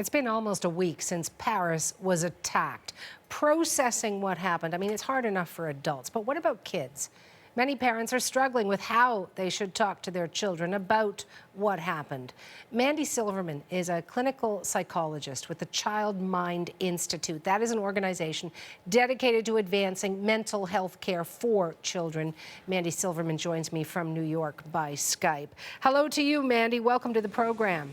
It's been almost a week since Paris was attacked. Processing what happened, I mean, it's hard enough for adults, but what about kids? Many parents are struggling with how they should talk to their children about what happened. Mandi Silverman is a clinical psychologist with the Child Mind Institute. That is an organization dedicated to advancing mental health care for children. Mandi Silverman joins me from New York by Skype. Hello to you, Mandi. Welcome to the program.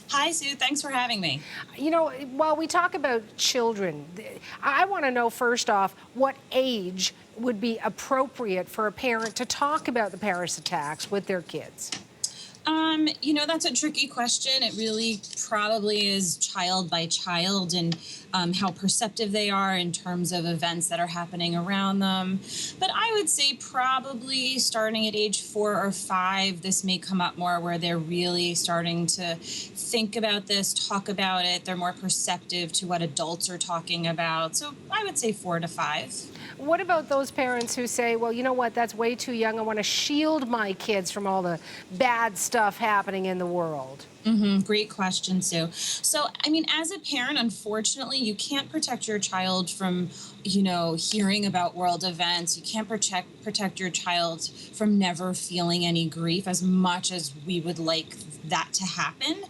Hi, Sue. Thanks for having me. You know, while we talk about children, I want to know first off what age would be appropriate for a parent to talk about the Paris attacks with their kids. You know, that's a tricky question. It really probably is child by child and how perceptive they are in terms of events that are happening around them. But I would say probably starting at age 4 or 5, this may come up more where they're really starting to think about this, talk about it. They're more perceptive to what adults are talking about. So I would say 4 to 5. What about those parents who say, well, you know what, that's way too young. I want to shield my kids from all the bad stuff happening in the world? Great question, Sue. So, I mean, as a parent, unfortunately, you can't protect your child from, hearing about world events. You can't protect your child from never feeling any grief as much as we would like that to happen.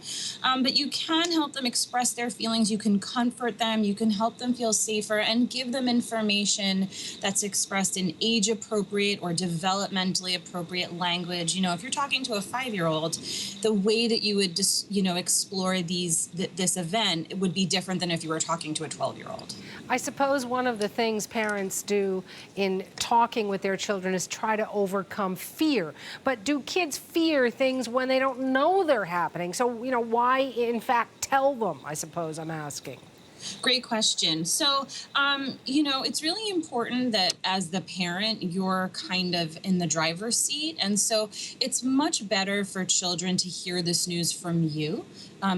But you can help them express their feelings. You can comfort them. You can help them feel safer and give them information that's expressed in age-appropriate or developmentally appropriate language. If you're talking to a 5-year-old, the way that you would just, explore this event, it would be different than if you were talking to a 12-year-old. I suppose one of the things parents do in talking with their children is try to overcome fear. But do kids fear things when they don't know they're happening? So, why, in fact, tell them, I suppose I'm asking? Great question. So, it's really important that as the parent, you're kind of in the driver's seat. And so it's much better for children to hear this news from you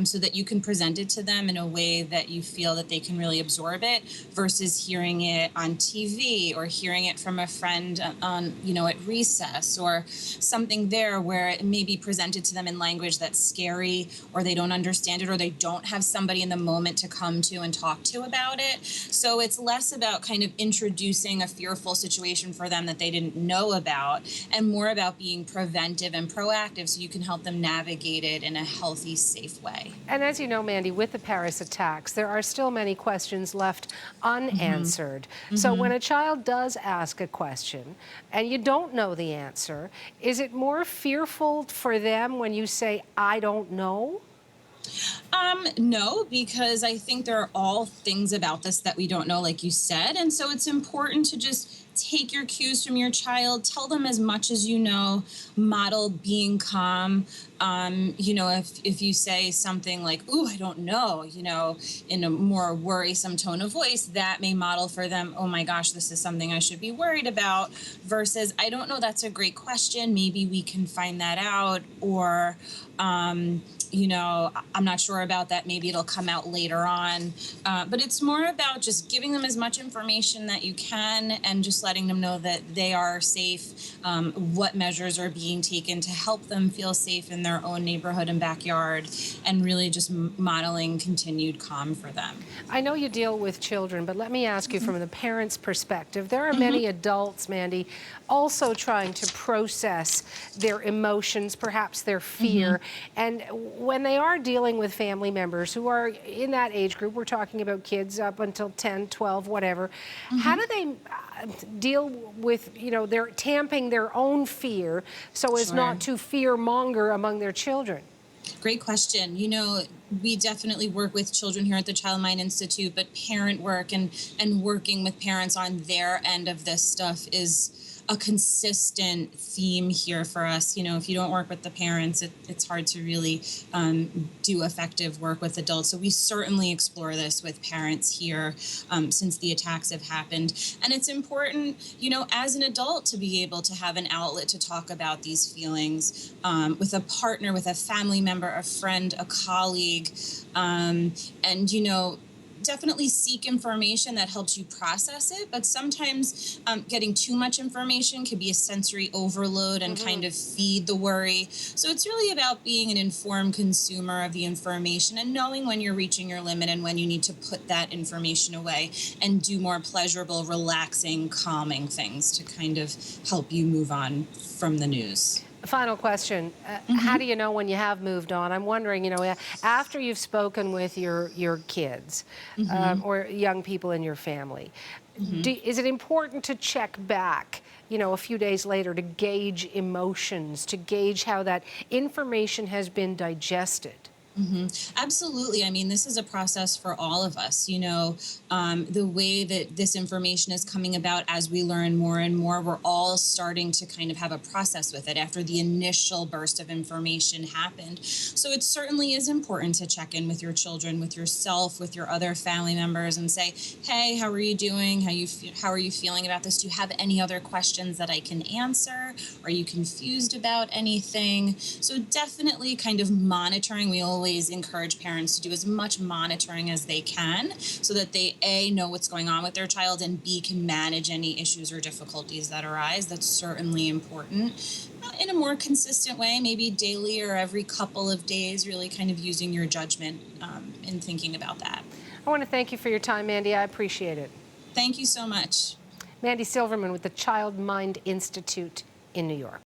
so that you can present it to them in a way that you feel that they can really absorb it versus hearing it on TV or hearing it from a friend on, at recess or something there where it may be presented to them in language that's scary or they don't understand it or they don't have somebody in the moment to come to and talk to about it. So it's less about kind of introducing a fearful situation for them that they didn't know about and more about being preventive and proactive so you can help them navigate it in a healthy, safe way. And as you know, Mandi, with the Paris attacks, there are still many questions left unanswered. So when a child does ask a question and you don't know the answer, is it more fearful for them when you say, I don't know? No, because I think there are all things about this that we don't know, like you said. And so it's important to just take your cues from your child, tell them as much as you know, model being calm. If you say something like, ooh, I don't know, in a more worrisome tone of voice, that may model for them, oh my gosh, this is something I should be worried about, versus, I don't know, that's a great question. Maybe we can find that out. Or, I'm not sure about that. Maybe it'll come out later on. But it's more about just giving them as much information that you can and just letting them know that they are safe, what measures are being taken to help them feel safe in their own neighborhood and backyard, and really just modeling continued calm for them. I know you deal with children, but let me ask you from the parent's perspective. There are many adults, Mandi, also trying to process their emotions, perhaps their fear. And when they are dealing with family members who are in that age group, we're talking about kids up until 10, 12, whatever, how do they deal with, they're tamping their own fear so as not to fear monger among their children? Great question. We definitely work with children here at the Child Mind Institute, but parent work and working with parents on their end of this stuff is a consistent theme here for us. If you don't work with the parents, it's hard to really do effective work with adults. So we certainly explore this with parents here since the attacks have happened. And it's important, as an adult to be able to have an outlet to talk about these feelings with a partner, with a family member, a friend, a colleague. definitely seek information that helps you process it, but sometimes getting too much information can be a sensory overload and kind of feed the worry. So it's really about being an informed consumer of the information and knowing when you're reaching your limit and when you need to put that information away and do more pleasurable, relaxing, calming things to kind of help you move on from the news. Final question. How do you know when you have moved on? I'm wondering, after you've spoken with your kids or young people in your family, is it important to check back, a few days later to gauge emotions, to gauge how that information has been digested? Absolutely. I mean, this is a process for all of us. The way that this information is coming about as we learn more and more, we're all starting to kind of have a process with it after the initial burst of information happened. So it certainly is important to check in with your children, with yourself, with your other family members and say, hey, how are you doing? How are you feeling about this? Do you have any other questions that I can answer? Are you confused about anything? So definitely kind of monitoring. We always encourage parents to do as much monitoring as they can so that they, A, know what's going on with their child, and B, can manage any issues or difficulties that arise. That's certainly important. In a more consistent way, maybe daily or every couple of days, really kind of using your judgment in thinking about that. I want to thank you for your time, Mandi. I appreciate it. Thank you so much. Mandi Silverman with the Child Mind Institute in New York.